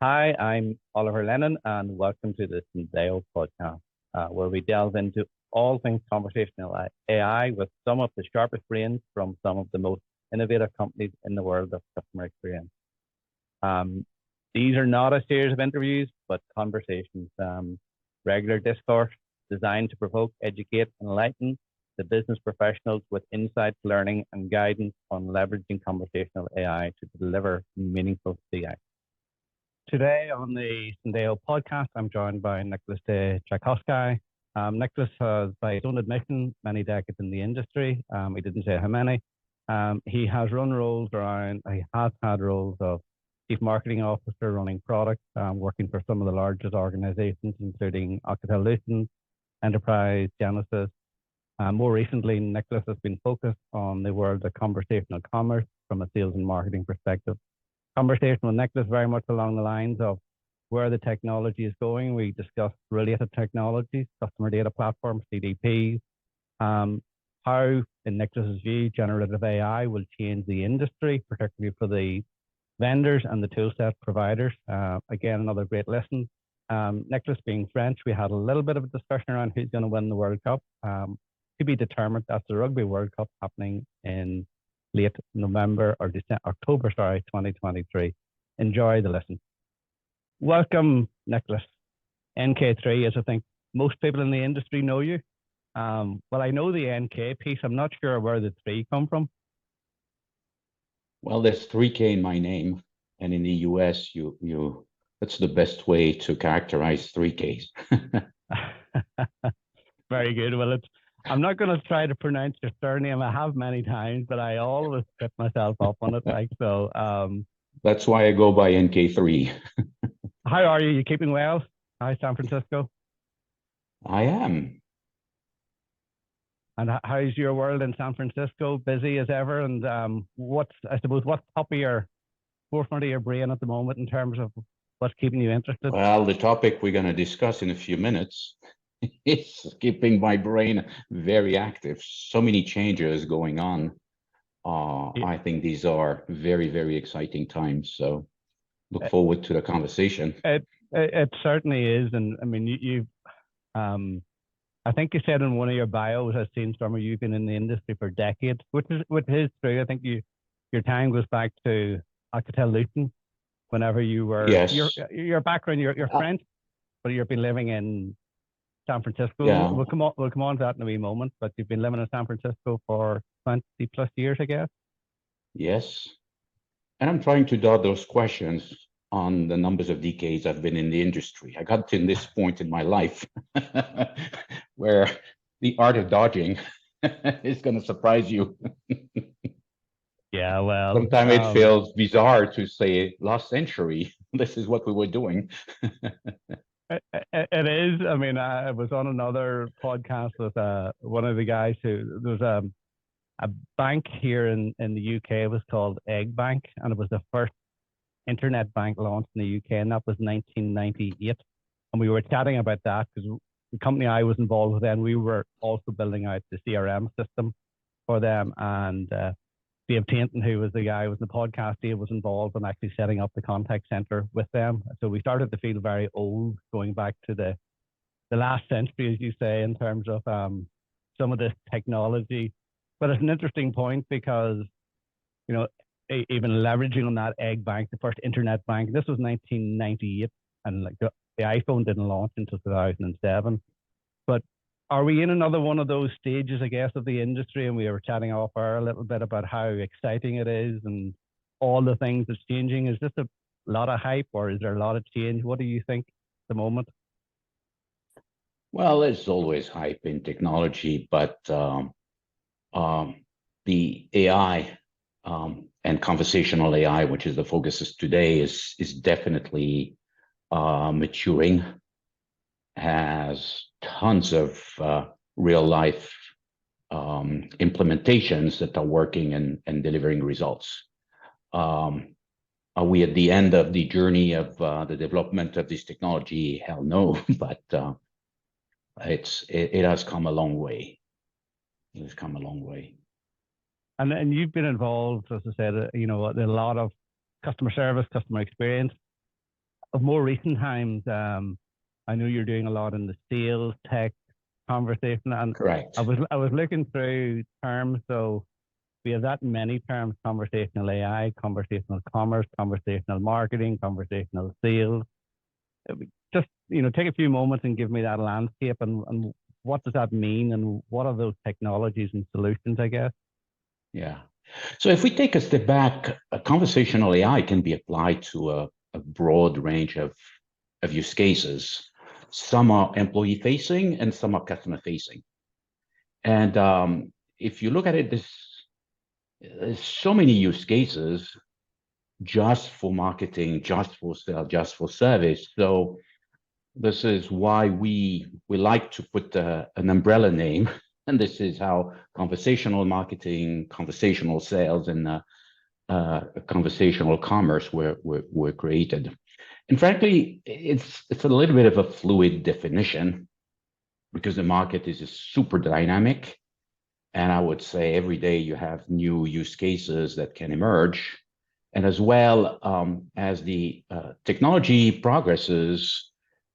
Hi, I'm Oliver Lennon, and welcome to the Syndeo Podcast, where we delve into all things conversational AI with some of the sharpest brains from some of the most innovative companies in the world of customer experience. Um, these are not a series of interviews, but conversations, regular discourse designed to provoke, educate, and enlighten the business professionals with insights, learning, and guidance on leveraging conversational AI to deliver meaningful CX. Today on the Syndeo podcast, I'm joined by Nicolas de Kouchkovsky. Nicolas has, by his own admission, many decades in the industry. He didn't say how many. He has had roles of chief marketing officer, running products, working for some of the largest organizations, including Alcatel-Lucent Enterprise, Genesys. More recently, Nicolas has been focused on the world of conversational commerce from a sales and marketing perspective. Conversation with Nicolas very much along the lines of where the technology is going. We discussed related technologies, customer data platforms, CDPs, how, in Nicolas's view, generative AI will change the industry, particularly for the vendors and the toolset providers. Again, another great lesson. Nicolas being French, we had a little bit of a discussion around who's going to win the World Cup. To be determined. That's the Rugby World Cup happening in late November or October, 2023. Enjoy the lesson. Welcome, Nicolas. NK3, as I think most people in the industry know you. Well, I know the NK piece. I'm not sure where the 3 come from. Well, there's 3K in my name, and in the US, that's the best way to characterize 3Ks. Very good. Well, I'm not going to try to pronounce your surname. I have many times, but I always trip myself up on it. That's why I go by NK3. How are you? You keeping well? How's San Francisco? I am. And how's your world in San Francisco? Busy as ever? And what's top of your forefront of your brain at the moment in terms of what's keeping you interested? Well, the topic we're going to discuss in a few minutes is keeping my brain very active. So many changes going on. I think these are very, very exciting times. So look forward to the conversation. It certainly is. And I mean, I think you said in one of your bios, I've seen somewhere you've been in the industry for decades, which is true. I think your time goes back to Alcatel-Lucent whenever you were, yes. Your background, you're French, but you've been living in San Francisco. Yeah. We'll come on to that in a wee moment, but you've been living in San Francisco for 20 plus years, I guess. Yes. And I'm trying to dodge those questions on the numbers of decades I've been in the industry. I got to this point in my life where the art of dodging is going to surprise you. Yeah, well, sometimes it feels bizarre to say last century. This is what we were doing. It is. I mean, I was on another podcast with one of the guys who there was a bank here in the UK. It was called Egg Bank, and it was the first internet bank launched in the UK, and that was 1998. And we were chatting about that because the company I was involved with then, we were also building out the CRM system for them. And Dave Tainton, who was the guy who was in the podcast, Dave was involved in actually setting up the contact center with them. So we started to feel very old, going back to the last century, as you say, in terms of some of this technology. But it's an interesting point because, you know, even leveraging on that Egg Bank, the first internet bank, this was 1998, and like the iPhone didn't launch until 2007. But are we in another one of those stages, I guess, of the industry? And we were chatting off air a little bit about how exciting it is and all the things that's changing. Is this a lot of hype, or is there a lot of change? What do you think at the moment? Well, there's always hype in technology, but the AI and conversational AI, which is the focus today, is definitely maturing, has tons of real life implementations that are working and delivering results. Are we at the end of the journey of the development of this technology? Hell no, but it has come a long way. It has come a long way. And you've been involved, as I said, you know, in a lot of customer service, customer experience. of more recent times, I know you're doing a lot in the sales tech conversation, and Correct. I was looking through terms. So we have that many terms: conversational AI, conversational commerce, conversational marketing, conversational sales. Just take a few moments and give me that landscape, and what does that mean, and what are those technologies and solutions, I guess. Yeah. So if we take a step back, a conversational AI can be applied to a broad range of use cases. Some are employee facing and some are customer facing. And if you look at it, there's so many use cases just for marketing, just for sales, just for service. So this is why we like to put an umbrella name, and this is how conversational marketing, conversational sales, and conversational commerce were created. And frankly, it's a little bit of a fluid definition because the market is super dynamic. And I would say every day you have new use cases that can emerge. And as well as the technology progresses,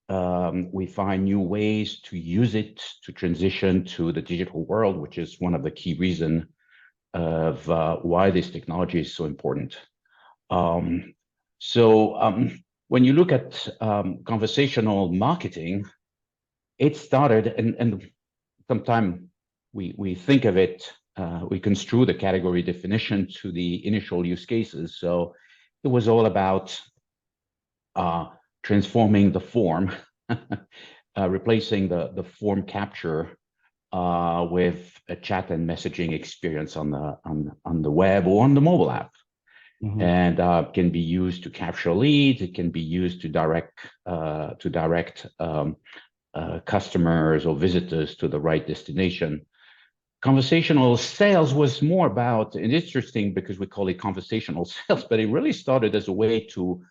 we find new ways to use it to transition to the digital world, which is one of the key reasons of why this technology is so important. When you look at conversational marketing, it started, and sometimes we think of it, we construe the category definition to the initial use cases. So it was all about transforming the form, replacing the form capture with a chat and messaging experience on the web or on the mobile app. Mm-hmm. And can be used to capture leads. It can be used to direct customers or visitors to the right destination. Conversational sales was more about, and interesting because we call it conversational sales, but it really started as a way to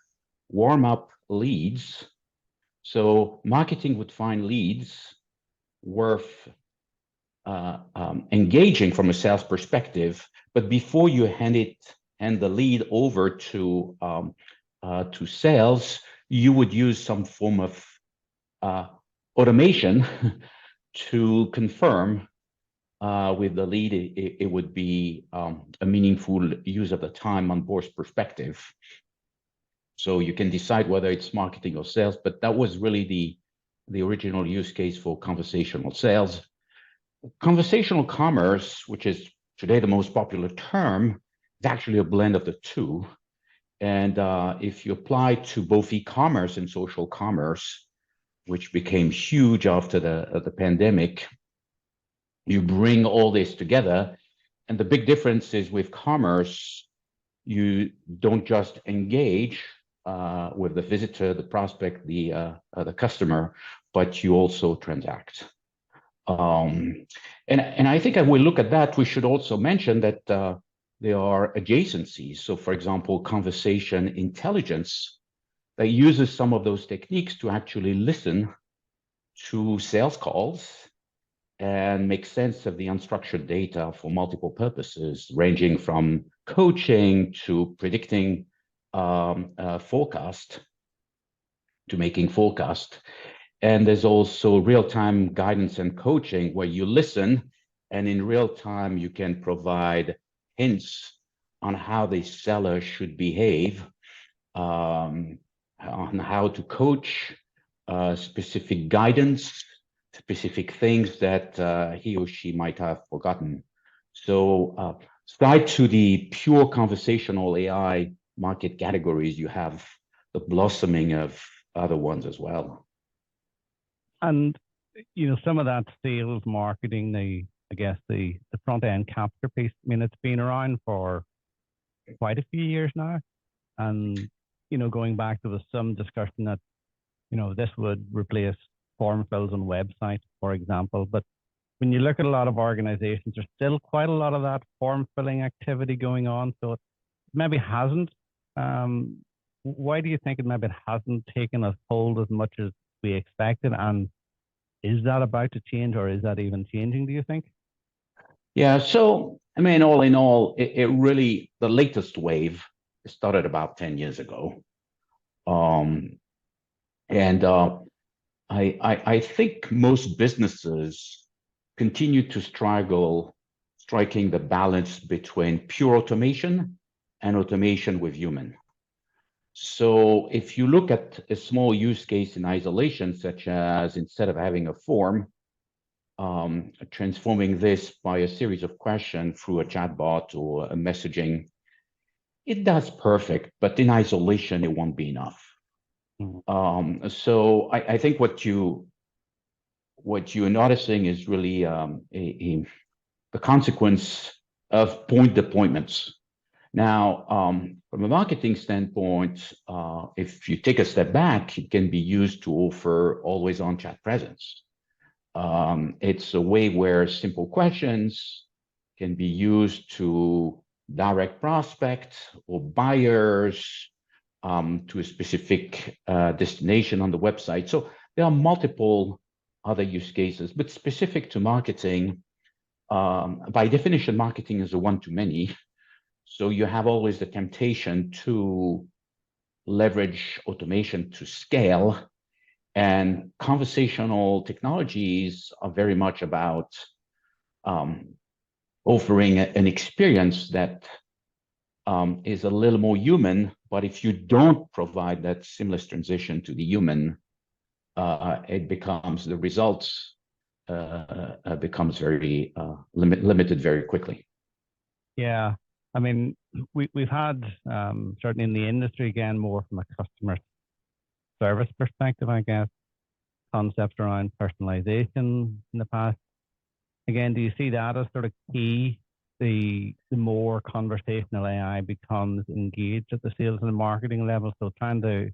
warm up leads. So marketing would find leads worth engaging from a sales perspective, but before you hand the lead over to sales, you would use some form of automation to confirm with the lead it would be a meaningful use of the time on board's perspective. So you can decide whether it's marketing or sales, but that was really the original use case for conversational sales. Conversational commerce, which is today the most popular term, is actually a blend of the two. And if you apply to both e-commerce and social commerce, which became huge after the pandemic, you bring all this together. And the big difference is with commerce, you don't just engage with the visitor, the prospect, the customer, but you also transact. And I think as we look at that, we should also mention that there are adjacencies. So for example, conversation intelligence that uses some of those techniques to actually listen to sales calls and make sense of the unstructured data for multiple purposes, ranging from coaching to predicting forecast to making forecast. And there's also real-time guidance and coaching where you listen and in real time you can provide hints on how the seller should behave, on how to coach, specific guidance, specific things that he or she might have forgotten. So side to the pure conversational AI market categories, you have the blossoming of other ones as well. And some of that sales marketing, I guess the front end capture piece, I mean, it's been around for quite a few years now. And going back, there was some discussion that this would replace form fills on websites, for example. But when you look at a lot of organizations, there's still quite a lot of that form filling activity going on. So it maybe hasn't. Why do you think it maybe hasn't taken a hold as much as we expected? And is that about to change, or is that even changing, do you think? Yeah, so I mean, all in all, it really, the latest wave started about 10 years ago. And I think most businesses continue to struggle striking the balance between pure automation and automation with human. So if you look at a small use case in isolation, such as instead of having a form, transforming this by a series of questions through a chatbot or a messaging, it does perfect, but in isolation, it won't be enough. So I think what you're noticing is really the consequence of point deployments. Now, from a marketing standpoint, if you take a step back, it can be used to offer always-on chat presence. It's a way where simple questions can be used to direct prospects or buyers to a specific destination on the website. So there are multiple other use cases, but specific to marketing, by definition, marketing is a one-to-many. So you have always the temptation to leverage automation to scale. And conversational technologies are very much about offering an experience that is a little more human, but if you don't provide that seamless transition to the human, it becomes, the results becomes very limited very quickly. Yeah, I mean, we've had, certainly in the industry, again, more from a customer service perspective, I guess, concepts around personalization in the past. Again, do you see that as sort of key? The more conversational AI becomes engaged at the sales and marketing level. So trying to,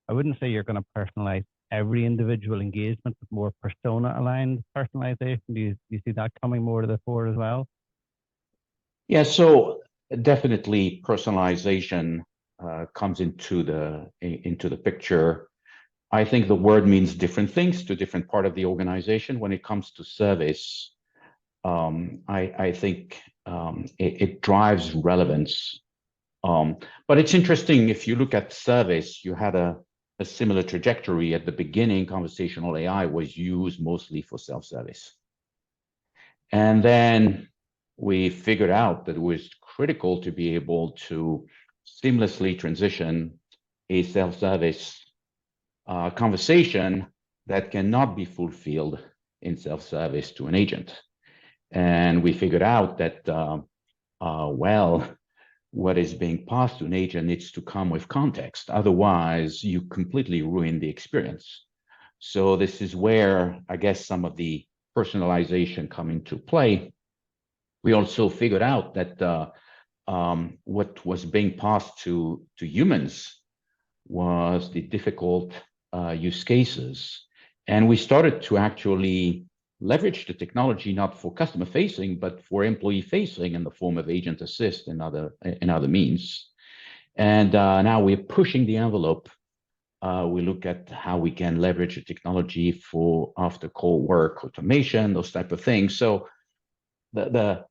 I wouldn't say you're going to personalize every individual engagement, but more persona aligned personalization. Do you see that coming more to the fore as well? Yeah, so definitely personalization comes into the picture. I think the word means different things to different part of the organization. When it comes to service, I think it drives relevance. But it's interesting, if you look at service, you had a similar trajectory. At the beginning, conversational AI was used mostly for self-service. And then we figured out that it was critical to be able to seamlessly transition a self-service conversation that cannot be fulfilled in self-service to an agent. And we figured out that, well, what is being passed to an agent needs to come with context. Otherwise, you completely ruin the experience. So this is where, I guess, some of the personalization come into play. We also figured out that what was being passed to humans was the difficult use cases. And we started to actually leverage the technology not for customer facing, but for employee facing in the form of agent assist and other means. And now we're pushing the envelope. We look at how we can leverage the technology for after call work, automation, those type of things. So the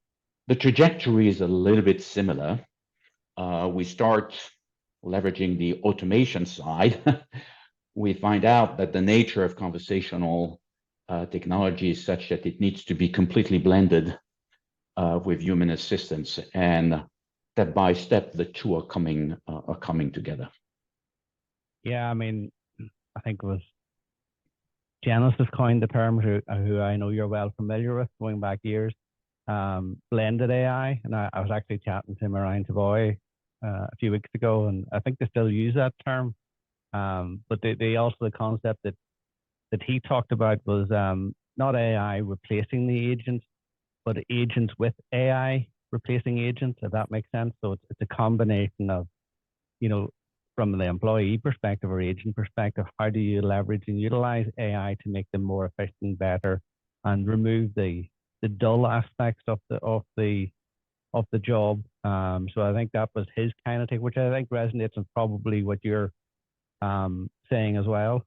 trajectory is a little bit similar. We start leveraging the automation side. We find out that the nature of conversational technology is such that it needs to be completely blended with human assistance, and step by step, the two are coming together. Yeah, I mean, I think it was Genesys coined the term, who I know you're well familiar with, going back years, blended AI, and I was actually chatting to him around Savoy a few weeks ago, and I think they still use that term. But they also, the concept that he talked about was not AI replacing the agents, but agents with AI replacing agents, if that makes sense. So it's a combination of, from the employee perspective or agent perspective, how do you leverage and utilize AI to make them more efficient, better, and remove the dull aspects of the job. So I think that was his kind of take, which I think resonates with probably what you're saying as well.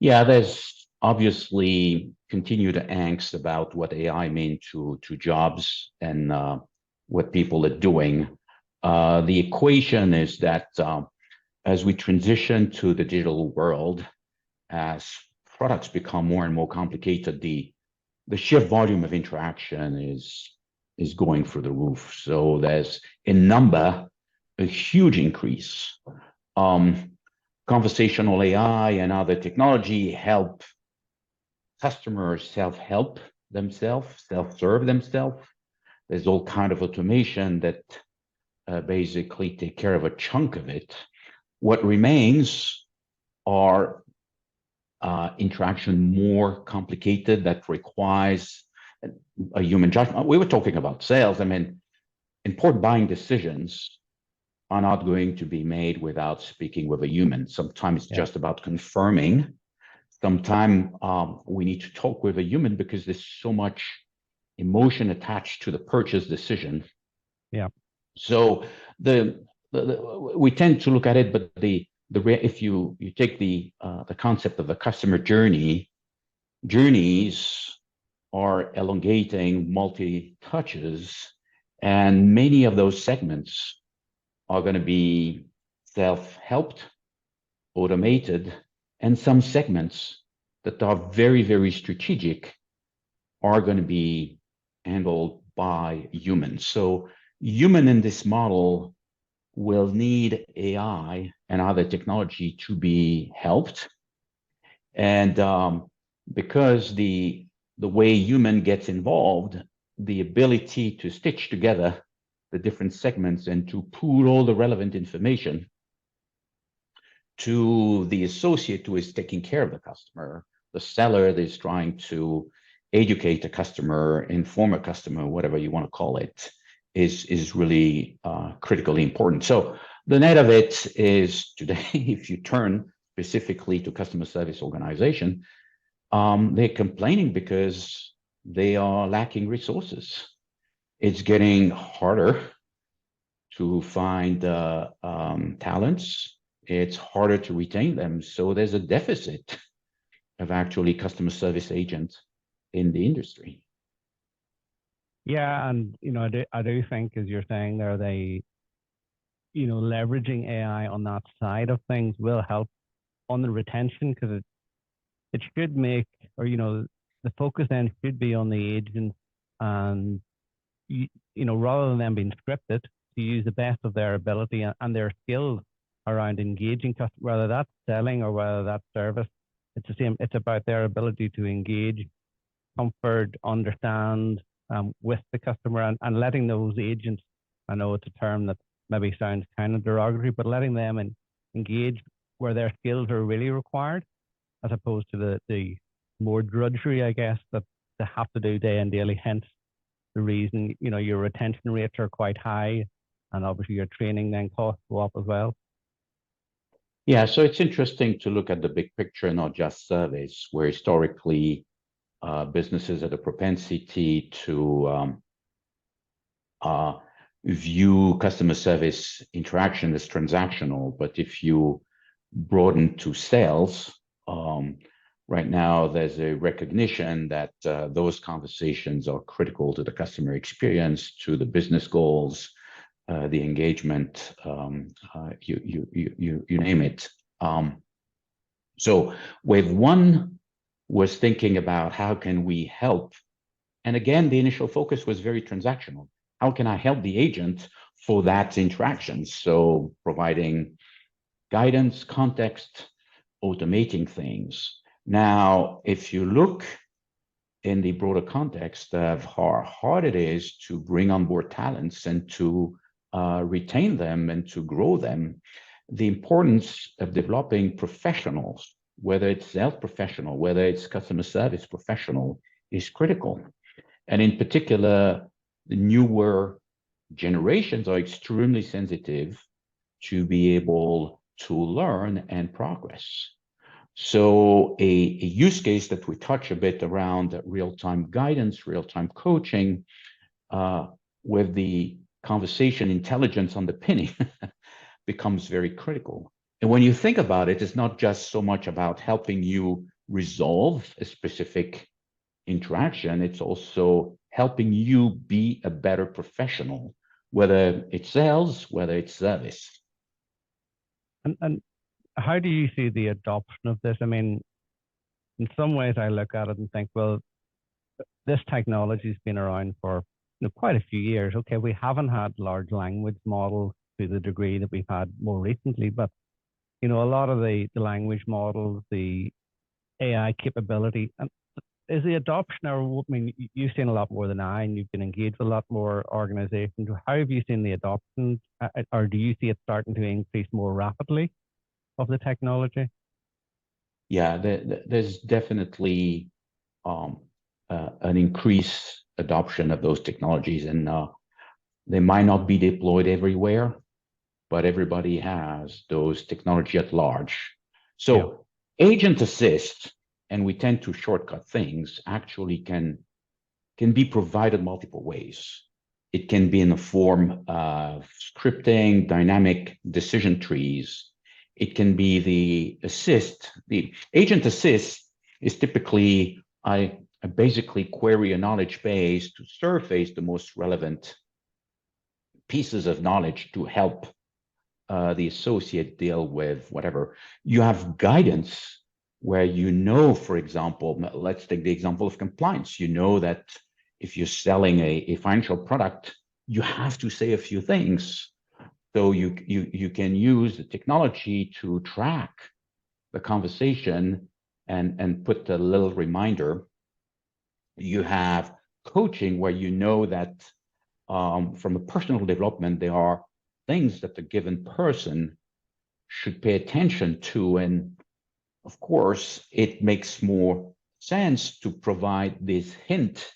Yeah, there's obviously continued angst about what AI means to jobs and what people are doing. The equation is that as we transition to the digital world, as products become more and more complicated, the sheer volume of interaction is going through the roof. So there's in number a huge increase. Conversational AI and other technology help customers self-help themselves, self-serve themselves. There's all kind of automation that basically take care of a chunk of it. What remains are interaction more complicated that requires a human judgment. We were talking about sales. I mean, important buying decisions are not going to be made without speaking with a human. Sometimes it's just about confirming. Sometimes we need to talk with a human because there's so much emotion attached to the purchase decision. Yeah. So we tend to look at it, but if you take the concept of the customer journey, journeys are elongating multi-touches, and many of those segments are going to be self-helped, automated, and some segments that are very, very strategic are going to be handled by humans. So human in this model will need AI and other technology to be helped. And because the way human gets involved, the ability to stitch together the different segments and to pool all the relevant information to the associate who is taking care of the customer, the seller that is trying to educate the customer, inform a customer, whatever you want to call it, is really critically important. So the net of it is today, if you turn specifically to customer service organization, they're complaining because they are lacking resources. It's getting harder to find talents. It's harder to retain them. So there's a deficit of actually customer service agents in the industry. Yeah, and I do think, as you're saying there, leveraging AI on that side of things will help on the retention, because it should make, or the focus then should be on the agents, and rather than them being scripted, to use the best of their ability and their skills around engaging customers, whether that's selling or whether that's service. It's the same. It's about their ability to engage, comfort, understand with the customer, and letting those agents, I know it's a term that maybe sounds kind of derogatory, but letting them engage where their skills are really required, as opposed to the more drudgery, I guess, that they have to do day in, daily. Hence the reason, your retention rates are quite high, and obviously your training then costs go up as well. Yeah, so it's interesting to look at the big picture, not just service, where historically businesses had a propensity to view customer service interaction as transactional. But if you broaden to sales, right now there's a recognition that those conversations are critical to the customer experience, to the business goals, the engagement, you name it. So wave one was thinking about how can we help, and again the initial focus was very transactional. How can I help the agent for that interaction? So providing guidance, context, automating things. Now, if you look in the broader context of how hard it is to bring on board talents and to retain them and to grow them, the importance of developing professionals, whether it's sales professional, whether it's customer service professional, is critical. And in particular, the newer generations are extremely sensitive to be able to learn and progress. So a use case that we touch a bit around real-time guidance, real-time coaching, with the conversation intelligence underpinning becomes very critical. And when you think about it, it's not just so much about helping you resolve a specific interaction, it's also helping you be a better professional, whether it's sales, whether it's service. And how do you see the adoption of this? I mean, in some ways I look at it and think, well, this technology's been around for quite a few years. Okay, we haven't had large language models to the degree that we've had more recently, but a lot of the language models, the AI capability, and is the adoption, or I mean, you've seen a lot more than I, and you've been engaged with a lot more organizations. How have you seen the adoption, or do you see it starting to increase more rapidly of the technology? Yeah, there's definitely an increased adoption of those technologies, and they might not be deployed everywhere, but everybody has those technology at large. So agent assist, and we tend to shortcut things, actually can be provided multiple ways. It can be in the form of scripting, dynamic decision trees. It can be the assist. The agent assist is typically, I basically query a knowledge base to surface the most relevant pieces of knowledge to help the associate deal with whatever. You have guidance where for example, let's take the example of compliance. You know that if you're selling a financial product, you have to say a few things. So you can use the technology to track the conversation and put a little reminder. You have coaching where you know that from a personal development, there are things that a given person should pay attention to. And of course, it makes more sense to provide this hint,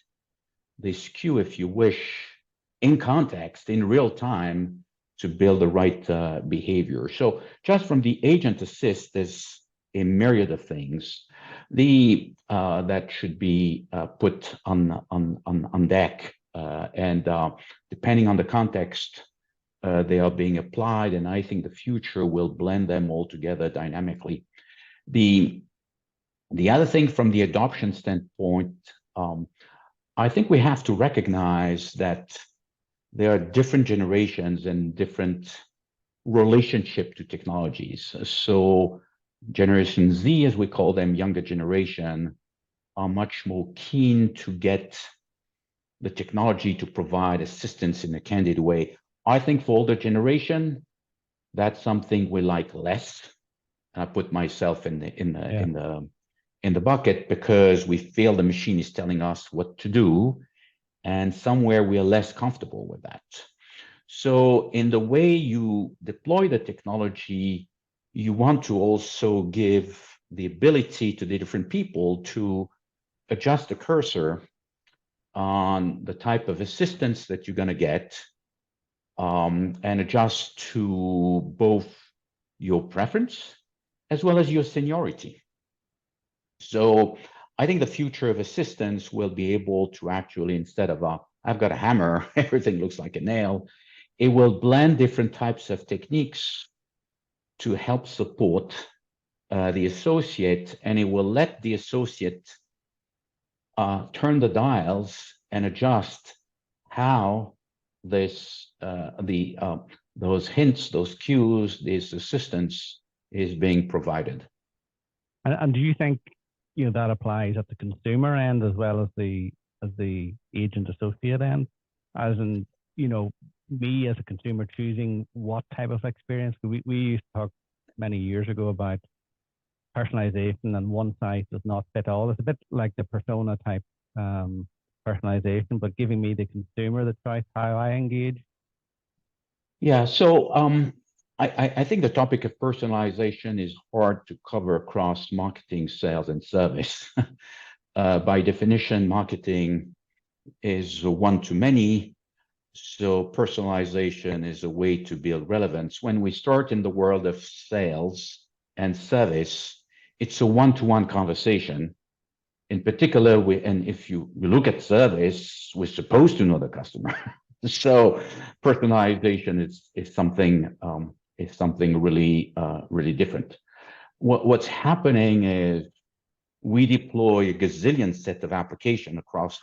this cue, if you wish, in context, in real time, to build the right behavior. So just from the agent assist, there's a myriad of things that should be put on deck. And depending on the context, they are being applied, and I think the future will blend them all together dynamically. The other thing from the adoption standpoint, I think we have to recognize that there are different generations and different relationship to technologies. So Generation Z, as we call them, younger generation, are much more keen to get the technology to provide assistance in a candid way. I think for older generation, that's something we like less. I put myself in the bucket because we feel the machine is telling us what to do, and somewhere we are less comfortable with that. So in the way you deploy the technology, you want to also give the ability to the different people to adjust the cursor on the type of assistance that you're going to get, and adjust to both your preference as well as your seniority. So I think the future of assistance will be able to actually, instead of I've got a hammer, everything looks like a nail, it will blend different types of techniques to help support the associate, and it will let the associate turn the dials and adjust how this those hints, those cues, this assistance is being provided. And do you think that applies at the consumer end as well as the agent associate end? As in, me as a consumer choosing what type of experience? We used to talk many years ago about personalization, and one size does not fit all. It's a bit like the persona type personalization, but giving me, the consumer, the choice how I engage. Yeah, so I think the topic of personalization is hard to cover across marketing, sales, and service. By definition, marketing is one-to-many, so personalization is a way to build relevance. When we start in the world of sales and service, it's a one-to-one conversation. In particular, and if you look at service, we're supposed to know the customer. So personalization is something really really different. What's happening is we deploy a gazillion set of applications across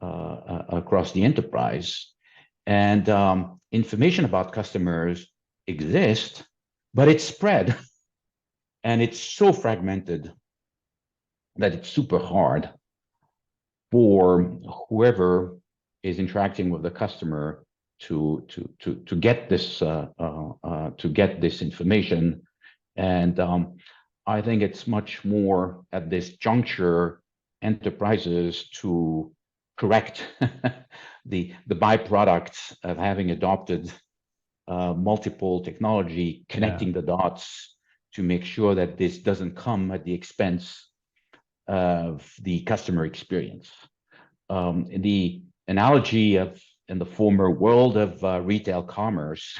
the enterprise, and information about customers exists, but it's spread, and it's so fragmented that it's super hard for whoever is interacting with the customer to get this information. And I think it's much more at this juncture enterprises to correct the byproducts of having adopted multiple technology, connecting the dots to make sure that this doesn't come at the expense of the customer experience. The analogy of in the former world of retail commerce,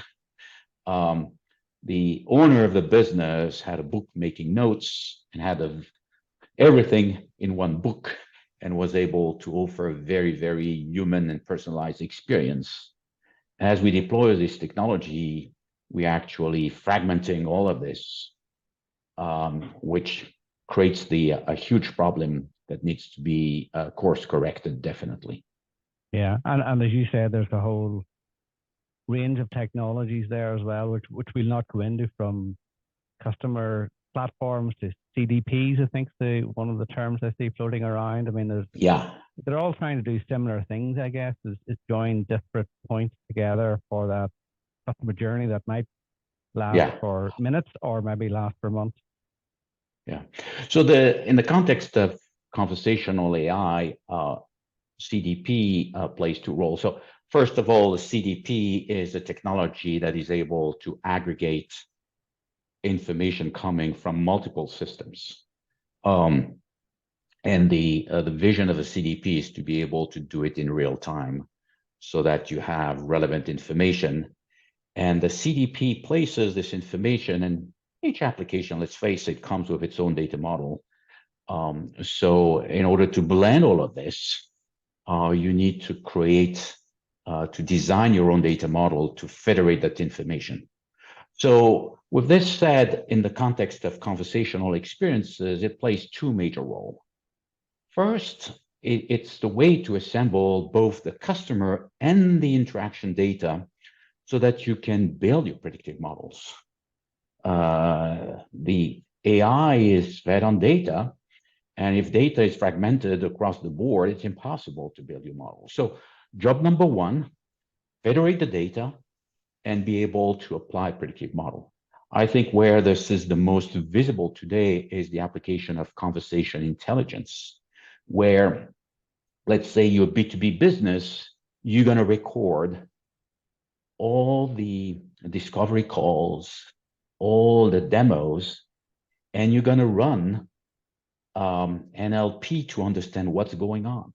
the owner of the business had a book making notes and had everything in one book and was able to offer a very, very human and personalized experience. As we deploy this technology, we're actually fragmenting all of this, which creates a huge problem that needs to be course corrected, definitely. Yeah, and as you said, there's a whole range of technologies there as well, which we'll not go into, from customer platforms to CDPs. I think one of the terms I see floating around. I mean, they're all trying to do similar things, I guess, is join disparate points together for that customer journey that might last for minutes or maybe last for months. Yeah. So in the context of conversational AI, CDP plays two roles. So first of all, the CDP is a technology that is able to aggregate information coming from multiple systems. And the vision of a CDP is to be able to do it in real time so that you have relevant information. And the CDP places this information, and each application, let's face it, comes with its own data model. So in order to blend all of this, you need to to design your own data model to federate that information. So with this said, in the context of conversational experiences, it plays two major roles. First, it's the way to assemble both the customer and the interaction data so that you can build your predictive models. The AI is fed on data, and if data is fragmented across the board, it's impossible to build your model. So job number one, federate the data and be able to apply predictive model. I think where this is the most visible today is the application of conversation intelligence, where, let's say you're a B2B business, you're going to record all the discovery calls, all the demos, and you're going to run NLP to understand what's going on.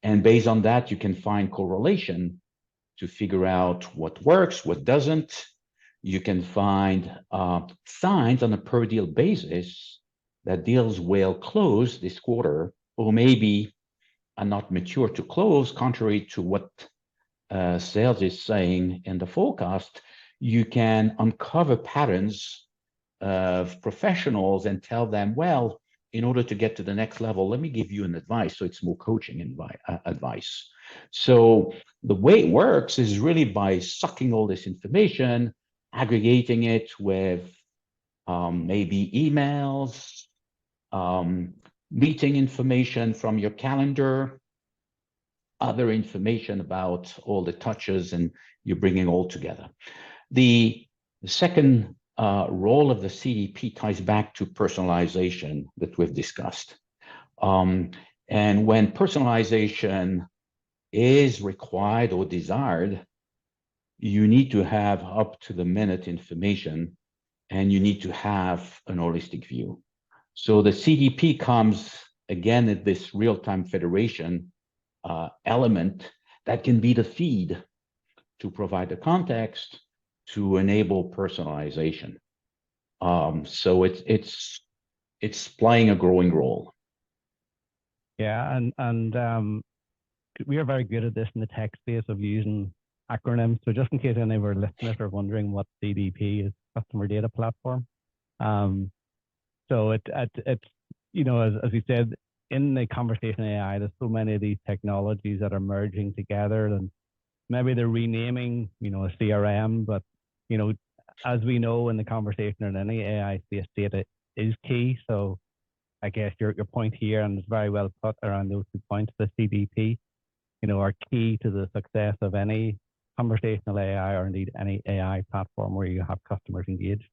And based on that, you can find correlation to figure out what works, what doesn't. You can find signs on a per deal basis that deals will close this quarter, or maybe are not mature to close, contrary to what sales is saying in the forecast. You can uncover patterns of professionals and tell them, well, in order to get to the next level, let me give you an advice. So it's more coaching advice. So the way it works is really by sucking all this information, aggregating it with maybe emails, meeting information from your calendar, other information about all the touches, and you're bringing all together. The second role of the CDP ties back to personalization that we've discussed. And when personalization is required or desired, you need to have up to the minute information, and you need to have an holistic view. So the CDP comes again at this real-time federation element that can be the feed to provide the context to enable personalization. So it's playing a growing role. Yeah, and we are very good at this in the tech space of using acronyms. So just in case any of our listeners are wondering what CDP is, Customer Data Platform. So it's you know, as we said, in the conversational AI, there's so many of these technologies that are merging together, and maybe they're renaming, you know, a CRM, but you know, as we know in the conversation in any AI space, data is key. So I guess your point here, and it's very well put around those 2 points, the CDP, are key to the success of any conversational AI or indeed any AI platform where you have customers engaged.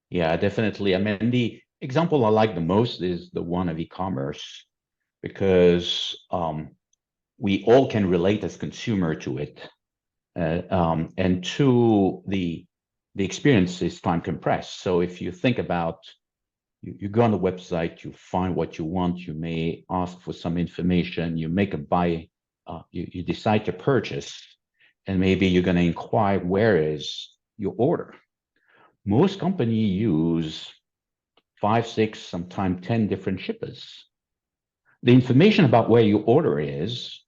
Yeah, definitely. I mean, the example I like the most is the one of e-commerce, because we all can relate as consumer to it. And two, the experience is time compressed. So if you think about, you go on the website, you find what you want, you may ask for some information, you make a buy, you decide to purchase, and maybe you're going to inquire where is your order. Most companies use 5, 6, sometimes 10 different shippers. The information about where your order is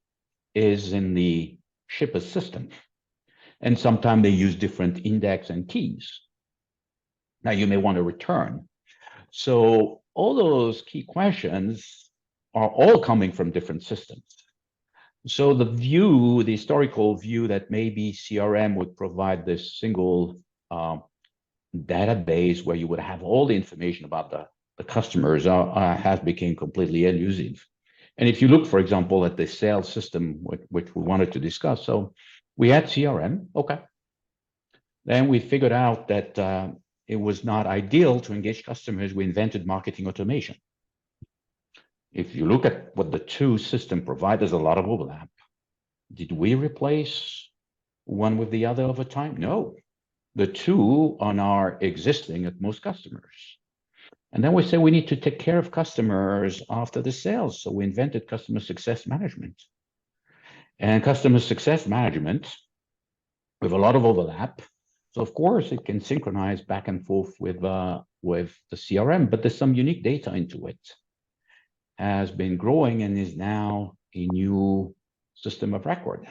in the shipper system. And sometimes they use different index and keys. Now you may want to return. So all those key questions are all coming from different systems. So the historical view that maybe CRM would provide this single database where you would have all the information about the customers has become completely elusive. And if you look, for example, at the sales system, which we wanted to discuss, so we had CRM, okay. Then we figured out that it was not ideal to engage customers. We invented marketing automation. If you look at what the two systems provide, there's a lot of overlap. Did we replace one with the other over time? No. The two are now existing at most customers. And then we say we need to take care of customers after the sales. So we invented customer success management. And customer success management, with a lot of overlap, so of course it can synchronize back and forth with the CRM, but there's some unique data into it. Has been growing and is now a new system of record.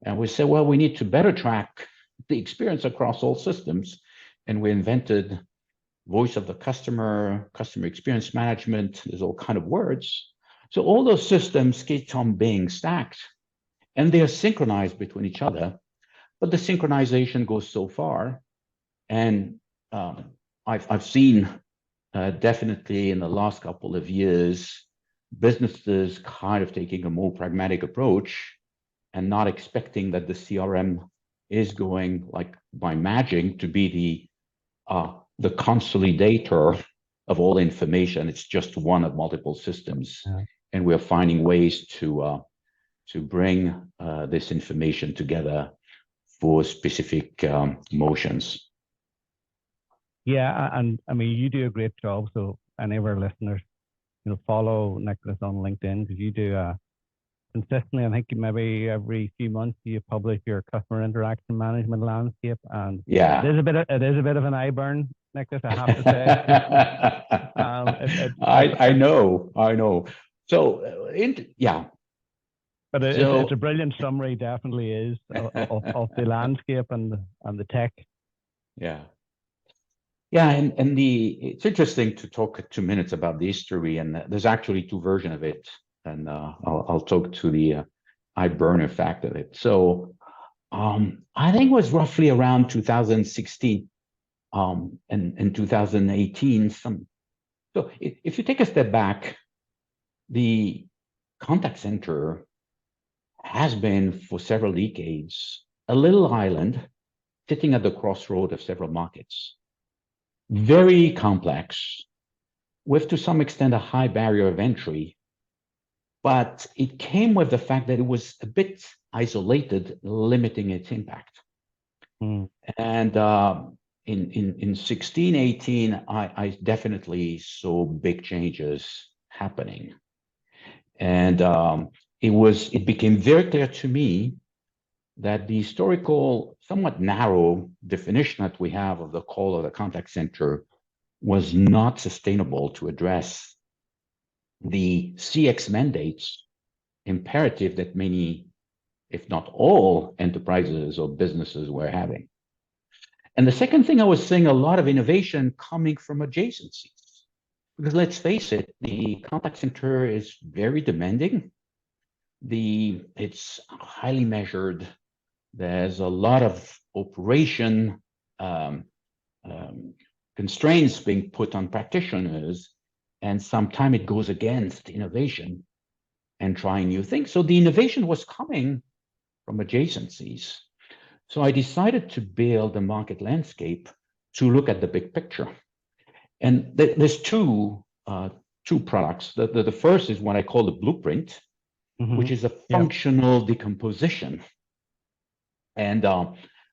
And we said, well, we need to better track the experience across all systems. And we invented voice of the customer, customer experience management, there's all kind of words. So all those systems keep on being stacked and they are synchronized between each other, but the synchronization goes so far. And I've seen definitely in the last couple of years, businesses kind of taking a more pragmatic approach and not expecting that the CRM is going like by magic to be the consolidator of all information. It's just one of multiple systems. Yeah. And we're finding ways to bring this information together for specific motions. Yeah, and I mean, you do a great job. So any of our listeners, follow Nicolas on LinkedIn, because you do consistently. I think maybe every few months you publish your customer interaction management landscape, and yeah, it is a bit of an eye burn, Nicolas, I have to say. I know. So yeah. But it's a brilliant summary, definitely is, of the landscape and the tech. Yeah. Yeah, and it's interesting to talk 2 minutes about the history, and there's actually 2 versions of it, and I'll talk to the eye burn effect of it. So I think it was roughly around 2016 and 2018. So if you take a step back, the contact center has been for several decades a little island sitting at the crossroad of several markets. Very complex, with to some extent a high barrier of entry, but it came with the fact that it was a bit isolated, limiting its impact. And in 16, 18, I definitely saw big changes happening. And it became very clear to me that the historical, somewhat narrow definition that we have of the call of the contact center was not sustainable to address the CX mandates imperative that many, if not all, enterprises or businesses were having. And the second thing, I was seeing a lot of innovation coming from adjacencies. Because let's face it, the contact center is very demanding. It's highly measured. There's a lot of operation constraints being put on practitioners, and sometimes it goes against innovation and trying new things. So the innovation was coming from adjacencies. So I decided to build a market landscape to look at the big picture. And there's two products. The first is what I call the blueprint, which is a functional decomposition. And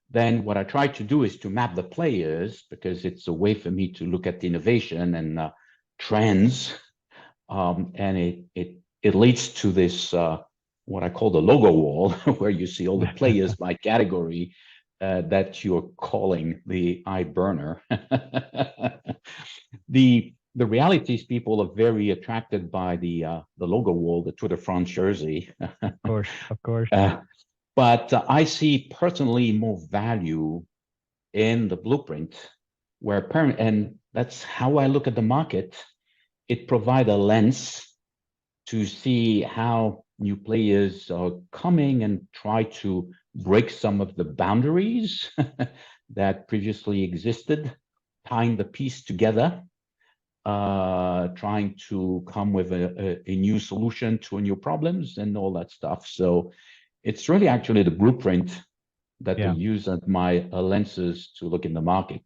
then what I try to do is to map the players, because it's a way for me to look at the innovation and trends. And it leads to this, what I call the logo wall, where you see all the players by category that you're calling the eye burner. The reality is people are very attracted by the logo wall, the Tour de France jersey. Of course. But I see personally more value in the blueprint, and that's how I look at the market. It provides a lens to see how new players are coming and try to break some of the boundaries that previously existed, tying the piece together, trying to come with a new solution to new problems and all that stuff. So it's really actually the blueprint that I use as my lenses to look in the market.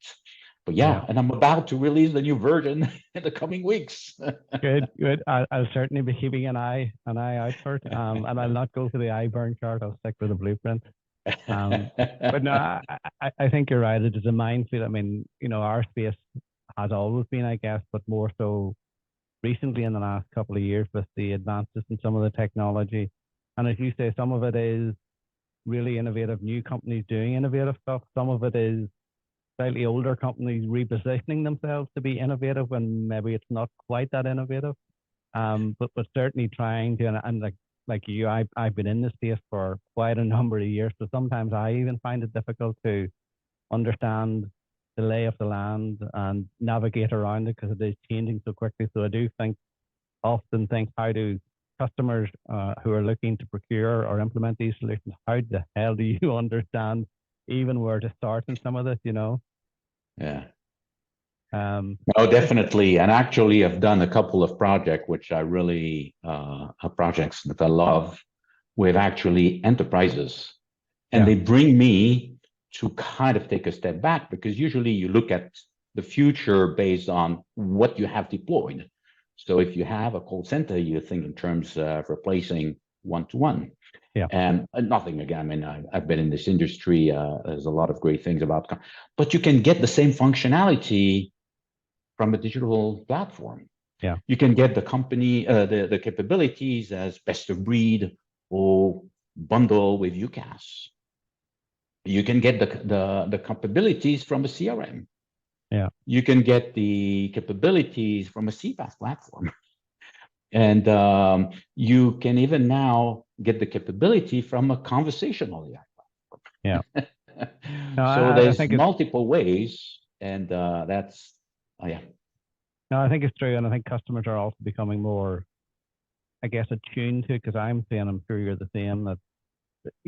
But and I'm about to release the new version in the coming weeks. Good. I'll certainly be keeping an eye out for it. And I'll not go for the eye burn chart. I'll stick with the blueprint. But no, I think you're right. It is a minefield. I mean, our space has always been, I guess, but more so recently in the last couple of years with the advances in some of the technology. And as you say, some of it is really innovative, new companies doing innovative stuff. Some of it is slightly older companies repositioning themselves to be innovative when maybe it's not quite that innovative. But certainly trying to, and like you, I've been in this space for quite a number of years. So sometimes I even find it difficult to understand the lay of the land and navigate around it because it is changing so quickly. So I do often think, how do customers who are looking to procure or implement these solutions, how the hell do you understand even where to start in some of this, Yeah. No, definitely. And actually, I've done a couple of projects which I really are projects that I love with actually enterprises. And they bring me to kind of take a step back, because usually you look at the future based on what you have deployed. So if you have a call center, you think in terms of replacing one-to-one. Yeah. And nothing again. I mean, I've been in this industry. There's a lot of great things about, but you can get the same functionality from a digital platform. Yeah. You can get the company, the capabilities as best of breed or bundle with UCaaS. You can get the capabilities from a CRM. Yeah. You can get the capabilities from a CPaaS platform. And you can even now get the capability from a conversational AI platform. Yeah. So there's multiple ways, and that's, yeah. No, I think it's true. And I think customers are also becoming more, I guess, attuned to, because I'm sure you're the same, that,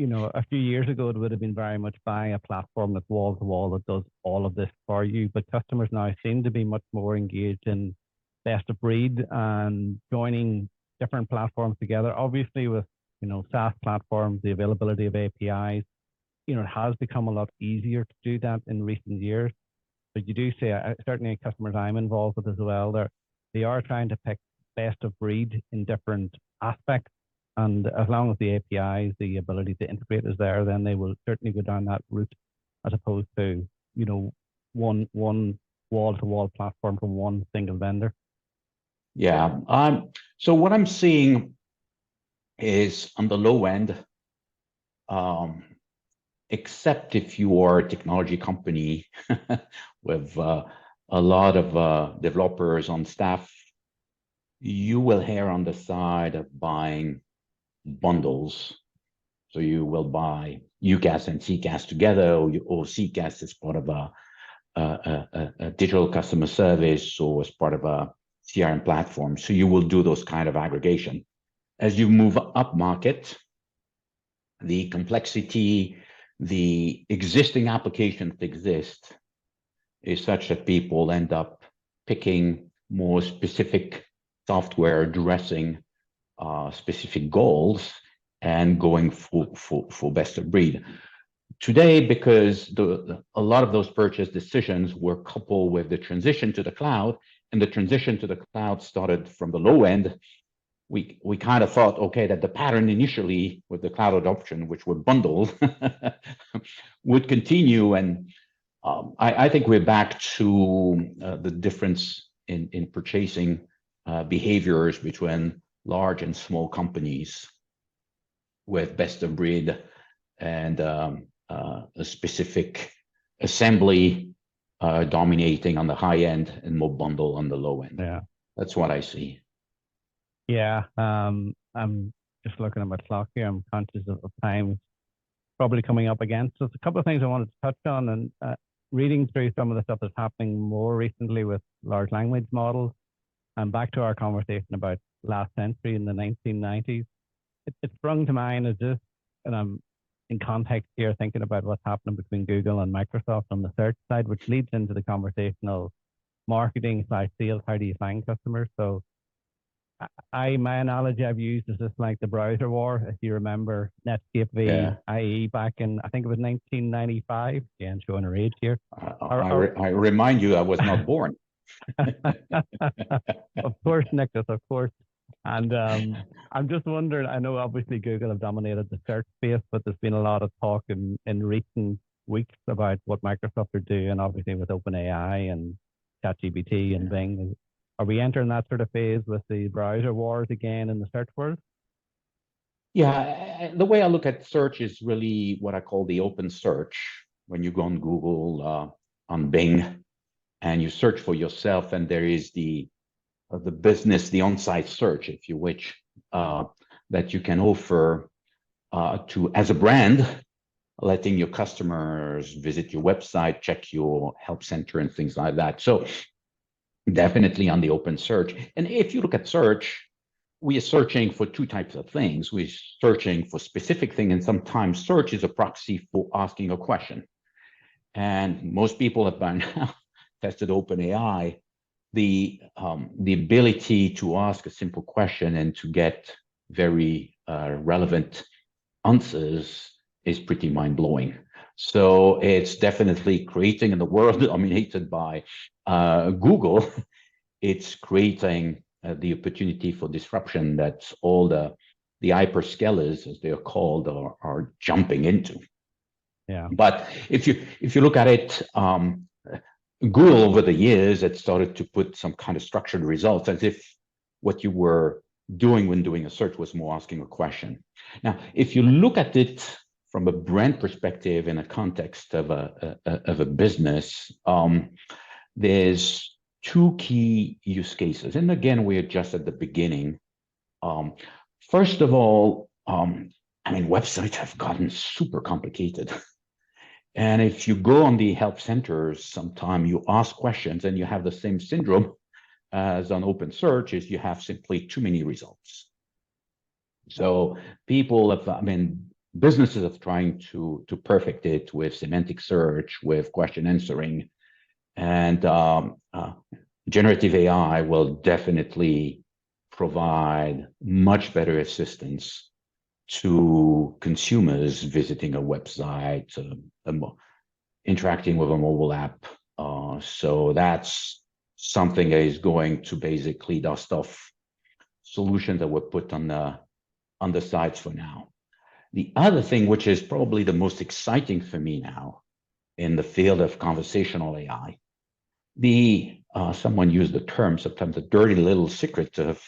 a few years ago, it would have been very much buying a platform that's wall to wall that does all of this for you. But customers now seem to be much more engaged in best of breed and joining different platforms together. Obviously, with, SaaS platforms, the availability of APIs, it has become a lot easier to do that in recent years. But you do say, certainly customers I'm involved with as well, they are trying to pick best of breed in different aspects. And as long as the APIs, the ability to integrate is there, then they will certainly go down that route, as opposed to, one wall-to-wall platform from one single vendor. Yeah. So what I'm seeing is on the low end, except if you are a technology company with a lot of developers on staff, you will err on the side of buying bundles. So you will buy UCaaS and CCaaS together, or CCaaS as part of a digital customer service or as part of a CRM platform. So you will do those kind of aggregation. As you move up market, the complexity, the existing applications that exist is such that people end up picking more specific software addressing specific goals and going for best of breed. Today, because a lot of those purchase decisions were coupled with the transition to the cloud, and the transition to the cloud started from the low end, we kind of thought, okay, that the pattern initially with the cloud adoption, which were bundled, would continue. And I think we're back to the difference in purchasing behaviors between large and small companies with best of breed and a specific assembly dominating on the high end and more bundle on the low end. Yeah, that's what I see. Yeah, I'm just looking at my clock here. I'm conscious of time probably coming up again. So there's a couple of things I wanted to touch on, and reading through some of the stuff that's happening more recently with large language models, and back to our conversation about last century in the 1990s. It sprung to mind as this, and I'm in context here thinking about what's happening between Google and Microsoft on the search side, which leads into the conversational marketing / sales. How do you find customers? So my analogy I've used is just like the browser war. If you remember Netscape v. IE back in, I think it was 1995. Yeah, I'm showing her age here. I remind you, I was not born. Of course, Nicholas, of course. And I'm just wondering, I know obviously Google have dominated the search space, but there's been a lot of talk in recent weeks about what Microsoft are doing, obviously with OpenAI and ChatGPT and Bing. Are we entering that sort of phase with the browser wars again in the search world? Yeah, the way I look at search is really what I call the open search. When you go on Google, on Bing, and you search for yourself, and there is the business, the on-site search, if you wish, that you can offer to as a brand, letting your customers visit your website, check your help center and things like that. So definitely on the open search. And if you look at search, we are searching for two types of things. We're searching for specific thing, and sometimes search is a proxy for asking a question. And most people have by now tested OpenAI. The ability to ask a simple question and to get very relevant answers is pretty mind-blowing. So it's definitely creating, in the world dominated by Google, it's creating the opportunity for disruption that all the hyperscalers, as they are called, are jumping into. Yeah. But if you look at it, Google over the years had started to put some kind of structured results, as if what you were doing when doing a search was more asking a question. Now, if you look at it from a brand perspective in a context of a business, there's two key use cases. And again, we're just at the beginning. First of all, websites have gotten super complicated. And if you go on the help centers, sometimes you ask questions and you have the same syndrome as on open search, is you have simply too many results. So people have, businesses are trying to perfect it with semantic search, with question answering, and generative AI will definitely provide much better assistance to consumers visiting a website, interacting with a mobile app. So that's something that is going to basically dust off solutions that were put on the sites for now. The other thing, which is probably the most exciting for me now in the field of conversational AI, someone used the term, sometimes the dirty little secret of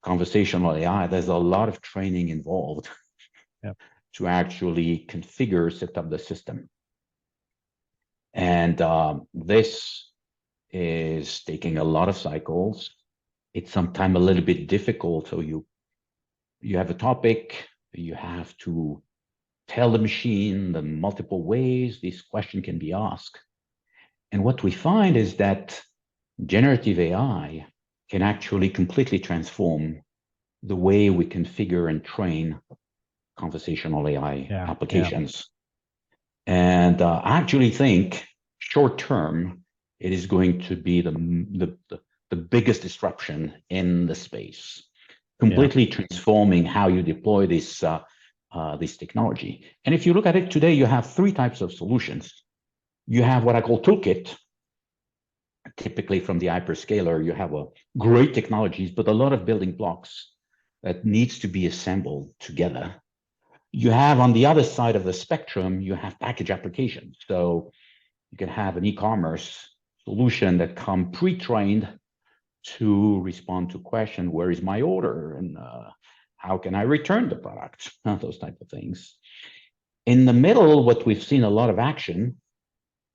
conversational AI, there's a lot of training involved. Yep. To actually configure, set up the system. And this is taking a lot of cycles. It's sometimes a little bit difficult. So you have a topic, you have to tell the machine the multiple ways this question can be asked. And what we find is that generative AI can actually completely transform the way we configure and train conversational AI applications. Yeah. And I actually think short term, it is going to be the the biggest disruption in the space, completely transforming how you deploy this technology. And if you look at it today, you have three types of solutions. You have what I call toolkit. Typically from the hyperscaler, you have a great technologies, but a lot of building blocks that needs to be assembled together. You have on the other side of the spectrum, you have package applications. So you can have an e-commerce solution that come pre-trained to respond to question, where is my order? And how can I return the product? Those type of things. In the middle, what we've seen a lot of action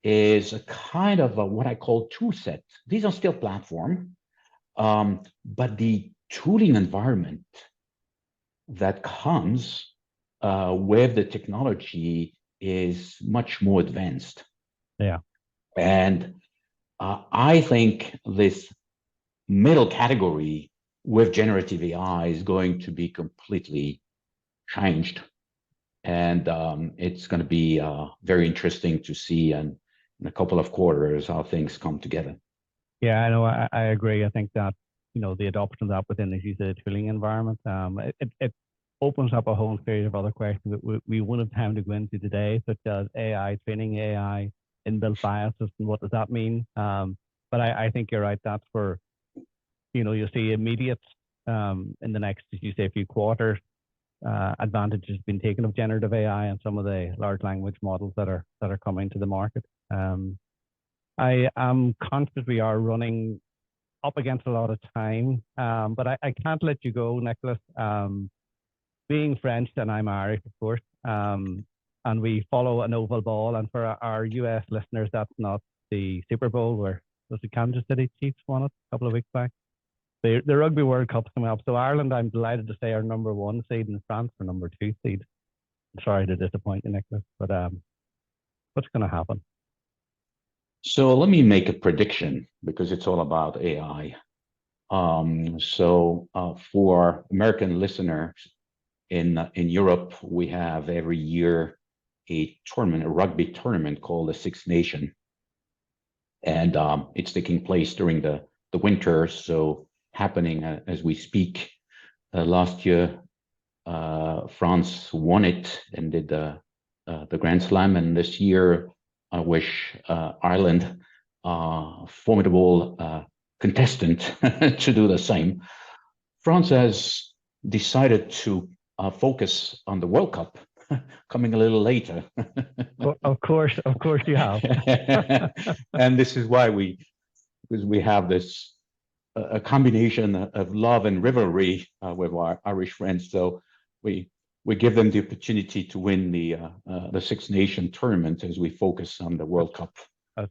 is a kind of what I call tool set. These are still platform, but the tooling environment that comes with the technology is much more advanced. Yeah. And I think this middle category with generative AI is going to be completely changed. And it's going to be very interesting to see in a couple of quarters how things come together. Yeah, I know. I agree. I think that, the adoption of that within, as you said, tooling environment, it opens up a whole series of other questions that we won't have time to go into today, such as AI, training AI, inbuilt biases, and what does that mean? But I think you're right. That's where, you'll see immediate, in the next, as you say, few quarters, advantage has been taken of generative AI and some of the large language models that are coming to the market. I am conscious we are running up against a lot of time, but I can't let you go, Nicolas. Being French, and I'm Irish, of course, and we follow an oval ball. And for our US listeners, that's not the Super Bowl where was the Kansas City Chiefs won it a couple of weeks back. The Rugby World Cup's coming up. So Ireland, I'm delighted to say, are number 1 seed, and France are number 2 seed. I'm sorry to disappoint you, Nicolas, but what's going to happen? So let me make a prediction, because it's all about AI. For American listeners in Europe, we have every year a rugby tournament called the Six Nations, and it's taking place during the winter. So happening as we speak. Last year, France won it and did the Grand Slam, and this year I wish Ireland, formidable contestant, to do the same. France has decided to focus on the World Cup, coming a little later. Well, of course you have. And this is why because we have this a combination of love and rivalry with our Irish friends. So we give them the opportunity to win the Six Nations tournament as we focus on the World Cup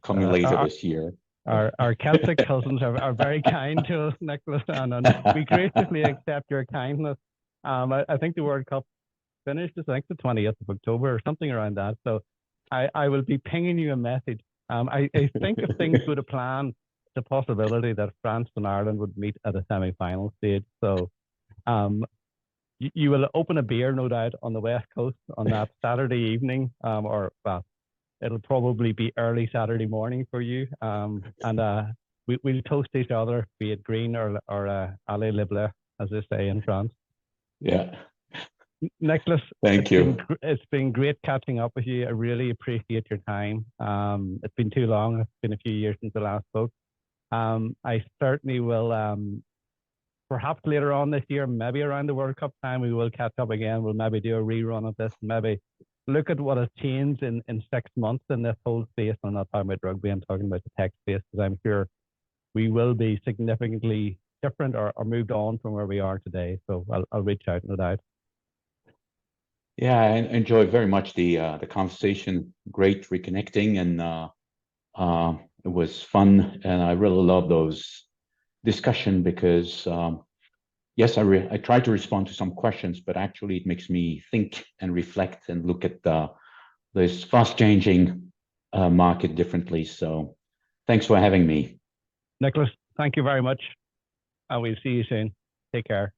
coming later this year. Our Celtic cousins are very kind to us, Nicolas, and we graciously accept your kindness. I think the World Cup finished, I think the 20th of October or something around that. So I will be pinging you a message. I think if things go to plan, the possibility that France and Ireland would meet at a semi-final stage. So you will open a beer, no doubt, on the West Coast on that Saturday evening, or it'll probably be early Saturday morning for you. We'll toast each other, be it green or allez le bleu, as they say in France. Yeah. Nicolas, thank you. It's been great catching up with you. I really appreciate your time. It's been too long. It's been a few years since the last spoke. I certainly will, perhaps later on this year, maybe around the World Cup time, we will catch up again. We'll maybe do a rerun of this, maybe look at what has changed in 6 months in this whole space. I'm not talking about rugby, I'm talking about the tech space, because I'm sure we will be significantly different or moved on from where we are today. So I'll reach out, no doubt. Yeah, I enjoyed very much the conversation. Great reconnecting, and it was fun. And I really love those discussion because, yes, I try to respond to some questions, but actually it makes me think and reflect and look at this fast-changing market differently. So thanks for having me. Nicolas, thank you very much. And we'll see you soon. Take care.